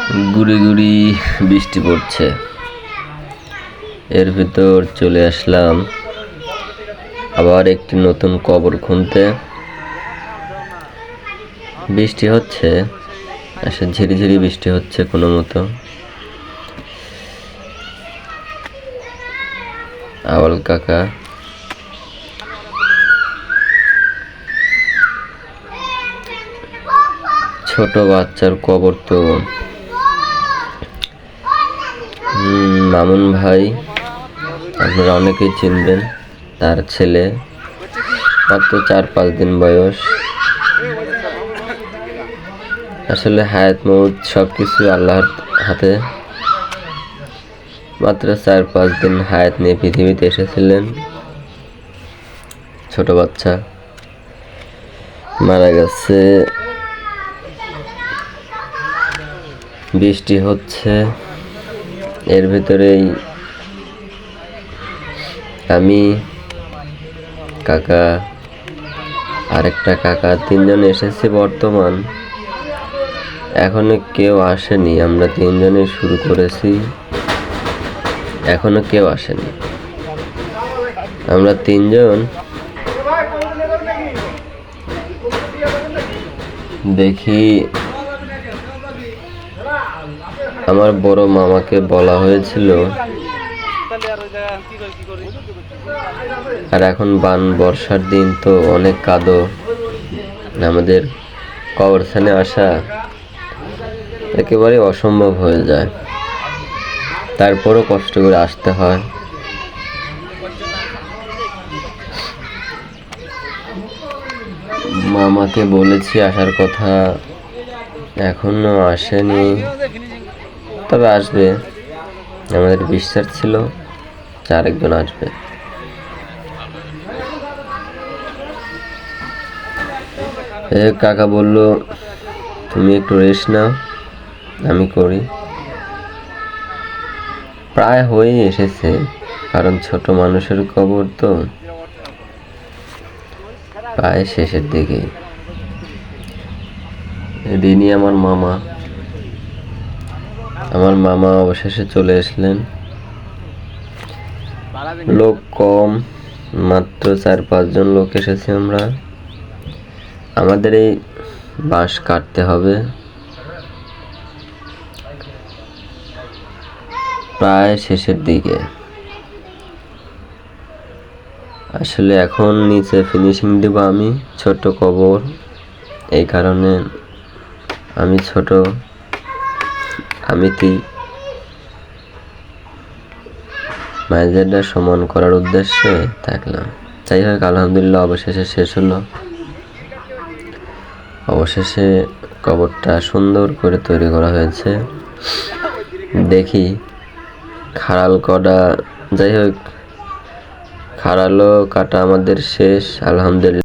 গুড়ি গুড়ি বৃষ্টি পড়ছে, এর ভিতর চলে আসলাম আবার একটি নতুন কবর খুঁড়তে। বৃষ্টি হচ্ছে, আসলে ঝিরিঝিরি বৃষ্টি হচ্ছে কোনো মতো। আওয়াল কাকা ছোট বাচ্চার কবর তো মামুন ভাই আপনারা অনেকেই চিনবেন, তার ছেলে, মাত্র 4-5 দিন বয়স। আসলে হায়াত মউত সবকিছু আল্লাহর হাতে। মাত্র 4-5 দিন হায়াত নিয়ে পৃথিবীতে এসেছিলেন। ছোট বাচ্চা মারা গেছে। বৃষ্টি হচ্ছে, এর ভিতরেই আমি, কাকা, আরেকটা কাকা, 3 জন এসেছি। বর্তমান এখনো কেউ আসেনি, আমরা 3 জনে শুরু করেছি, এখনো কেউ আসেনি। আমরা 3 জন দেখি। আমার বড় মামাকে বলা হয়েছিল, আর এখন বর্ষার দিন তো অনেক কাদো, আমাদের কবরস্থানে আসা একেবারে অসম্ভব হয়ে যায়। তারপরও কষ্ট করে আসতে হয়। মামাকে বলেছি আসার কথা, এখনো আসেনি, তবে আসবে। আমাদের বিশ্বাস ছিল যে আরেকজন আসবে। কাকা বলল, তুমি একটু রেস্ট নাও, আমি করি। প্রায় হয়ে এসেছে, কারণ ছোট মানুষের কবর তো প্রায় শেষের দিকে। দিনই আমার মামা অবশেষে চলে আসলেন। লোক কম, মাত্র 4-5 জন লোক এসেছি আমরা। আমাদের এই বাঁশ কাটতে হবে, প্রায় শেষের দিকে। আসলে এখন নিচে ফিনিশিং দেব আমি, ছোট কবর, এই কারণে আমি ছোট, আমি মাইজেরটা সমান করার উদ্দেশ্যে থাকলাম। যাই হোক, আলহামদুলিল্লাহ অবশেষে শেষ হলো। অবশেষে কবরটা সুন্দর করে তৈরি করা হয়েছে। দেখি খাড়াল কটা, যাই হোক, খাড়ালও কাটা আমাদের শেষ আলহামদুলিল্লাহ।